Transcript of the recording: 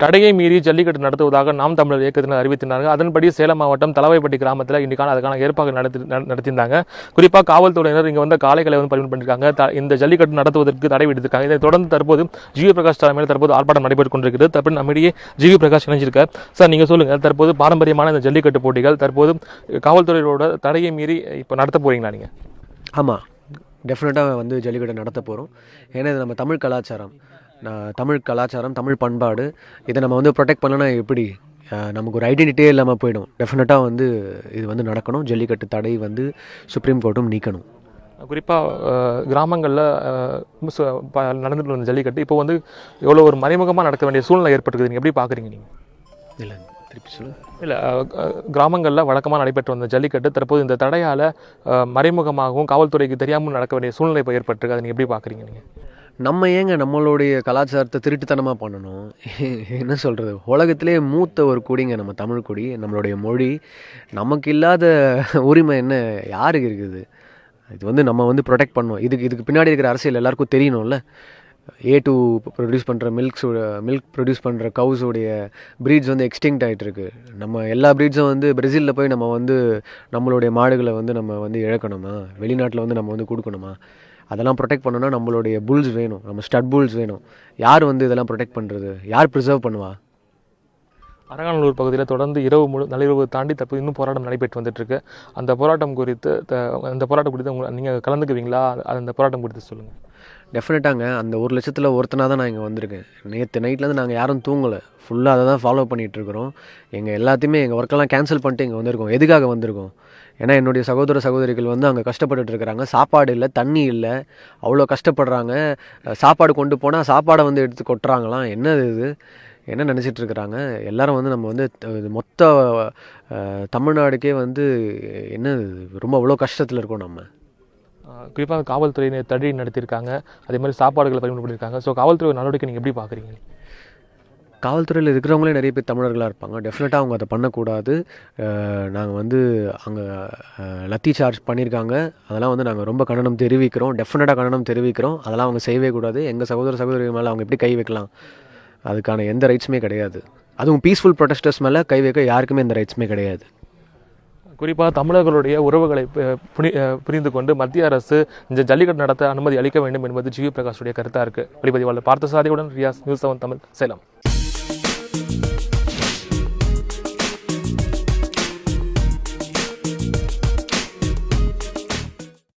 தடையை மீறி ஜல்லிக்கட்டு நடத்துவதாக நாம் தமிழர் இயக்கத்தினர் அறிவித்திருந்தார்கள். அதன்படி சேலம் மாவட்டம் தலவைப்பட்டி கிராமத்தில் இன்னைக்கான அதுக்கான ஏற்பாடு நடத்தியிருந்தாங்க. குறிப்பாக காவல்துறையினர் இங்கே வந்த காளைகளை பதிவு பண்ணியிருக்காங்க. இந்த ஜல்லிக்கட்டு நடத்துவதற்கு தடை விடுத்திருக்காங்க. இதை தொடர்ந்து தற்போது ஜிவி பிரகாஷ் தலைமையில் தற்போது ஆர்ப்பாட்டம் நடைபெற்றுக் கொண்டிருக்கிறது. தற்போது நம்மிடையே ஜிவி பிரகாஷ் இணைஞ்சிருக்கார். சார், நீங்க சொல்லுங்க, தற்போது பாரம்பரியமான இந்த ஜல்லிக்கட்டு போட்டிகள் தற்போது காவல்துறையோட தடையை மீறி இப்போ நடத்த போறீங்களா நீங்க? ஆமாம், டெஃபினட்டாக வந்து ஜல்லிக்கட்டு நடத்த போகிறோம். ஏன்னா இது நம்ம தமிழ் கலாச்சாரம், தமிழ் பண்பாடு. இதை நம்ம வந்து ப்ரொடெக்ட் பண்ணனா எப்படி, நமக்கு ஒரு ஐடென்டிட்டியே இல்லாமல் போயிடும். டெஃபினட்டாக வந்து இது வந்து நடக்கணும். ஜல்லிக்கட்டு தடை வந்து சுப்ரீம் கோர்ட்டும் நீக்கணும். குறிப்பாக கிராமங்களில் நடந்துட்டு வந்த ஜல்லிக்கட்டு இப்போ வந்து எவ்வளோ ஒரு மறைமுகமாக நடக்க வேண்டிய சூழ்நிலை ஏற்பட்டுருக்குது. நீங்கள் எப்படி பார்க்குறீங்க? நீங்கள் இல்லை, திருப்பி சொல்லுங்கள். இல்லை, கிராமங்களில் வழக்கமாக நடைபெற்று வந்த ஜல்லிக்கட்டு தற்போது இந்த தடையால் மறைமுகமாகவும் காவல்துறைக்கு தெரியாமல் நடக்க வேண்டிய சூழ்நிலை இப்போ ஏற்பட்டிருக்கு. அதை நீங்கள் எப்படி பார்க்குறீங்க? நீங்கள் நம்ம ஏங்க நம்மளுடைய கலாச்சாரத்தை திருட்டுத்தனமாக பண்ணணும்? என்ன சொல்கிறது, உலகத்திலே மூத்த ஒரு கொடிங்க நம்ம தமிழ் கொடி, நம்மளுடைய மொழி. நமக்கு இல்லாத உரிமை என்ன யாருக்கு இருக்குது? இது வந்து நம்ம வந்து ப்ரொடெக்ட் பண்ணணும். இதுக்கு பின்னாடி இருக்கிற அரசியல் எல்லாருக்கும் தெரியணும்ல. A2 ப்ரொடியூஸ் பண்ணுற மில்க் ப்ரொடியூஸ் பண்ணுற கவுஸோடைய ப்ரீட்ஸ் வந்து எக்ஸ்டிங்க்ட் ஆகிட்டுருக்கு. நம்ம எல்லா ப்ரீட்ஸும் வந்து பிரேசிலில் போய் நம்ம வந்து நம்மளுடைய மாடுகளை வந்து நம்ம வந்து இழக்கணுமா? வெளிநாட்டில் வந்து நம்ம வந்து கொடுக்கணுமா? அதெல்லாம் ப்ரொடெக்ட் பண்ணணும்னா நம்மளுடைய புல்ஸ் வேணும், நம்ம ஸ்டட் புல்ஸ் வேணும். யார் வந்து இதெல்லாம் ப்ரொடெக்ட் பண்ணுறது? யார் ப்ரிசர்வ் பண்ணுவா? அரங்காநல்லூர் பகுதியில் தொடர்ந்து நள்ளிரவு தாண்டி தற்போது இன்னும் போராட்டம் நடைபெற்று வந்துட்டுருக்கு. அந்த போராட்டம் குறித்து நீங்கள் கலந்துக்குவீங்களா? அந்த போராட்டம் குறித்து சொல்லுங்கள். டெஃபினட்டாங்க. அந்த 1 லட்சத்தில் ஒருத்தனாக தான் நான் இங்கே வந்திருக்கேன். நேற்று நைட்லேருந்து நாங்கள் யாரும் தூங்கலை. ஃபுல்லாக அதை தான் ஃபாலோ பண்ணிகிட்ருக்குறோம். எங்கள் எல்லாத்தையுமே எங்கள் ஒர்க்கெல்லாம் கேன்சல் பண்ணிட்டு இங்கே வந்திருக்கோம். எதுக்காக வந்திருக்கோம்? ஏன்னா என்னுடைய சகோதரிகள் வந்து அங்கே கஷ்டப்பட்டுட்டு இருக்கிறாங்க. சாப்பாடு இல்லை, தண்ணி இல்லை, அவ்வளோ கஷ்டப்படுறாங்க. சாப்பாடு கொண்டு போனால் சாப்பாடை வந்து எடுத்து கொட்டுறாங்களாம். என்னது இது? என்ன நினச்சிட்டு இருக்கிறாங்க எல்லாரும்? வந்து நம்ம வந்து மொத்த தமிழ்நாடுக்கே வந்து என்ன ரொம்ப அவ்வளோ கஷ்டத்தில் இருக்கோம் நம்ம. குறிப்பாக காவல்துறையினர் தடை நடத்தியிருக்காங்க. அதே மாதிரி சாப்பாடுகளை பரிமாற்றம் பண்ணியிருக்காங்க. ஸோ காவல்துறை நடவடிக்கை நீங்கள் எப்படி பார்க்குறீங்க? காவல்துறையில் இருக்கிறவங்களே நிறைய பேர் தமிழர்களாக இருப்பாங்க. டெஃபினட்டாக அவங்க அதை பண்ணக்கூடாது. நாங்கள் வந்து அங்கே லத்தி சார்ஜ் பண்ணியிருக்காங்க. அதெல்லாம் வந்து நாங்கள் ரொம்ப கண்டனம் தெரிவிக்கிறோம். டெஃபினட்டாக கண்டனம் தெரிவிக்கிறோம். அதெல்லாம் அவங்க செய்யவே கூடாது. எங்கள் சகோதரிகள் மேலே அவங்க எப்படி கை வைக்கலாம்? அதுக்கான எந்த ரைட்ஸுமே கிடையாது. அதுவும் பீஸ்ஃபுல் ப்ரொடெஸ்டர்ஸ் மேலே கை வைக்க யாருக்குமே எந்த ரைட்ஸுமே கிடையாது. குறிப்பாக தமிழர்களுடைய உறவுகளை புரிந்து கொண்டு மத்திய அரசு இந்த ஜல்லிக்கட்டு நடத்த அனுமதி அளிக்க வேண்டும் என்பது ஜிவி பிரகாஷுடைய கருத்தாக இருக்குது. ஒளிப்பதிவாளர் பார்த்தசாதியுடன் ரியாஸ், நியூஸ் 7 தமிழ், சேலம்.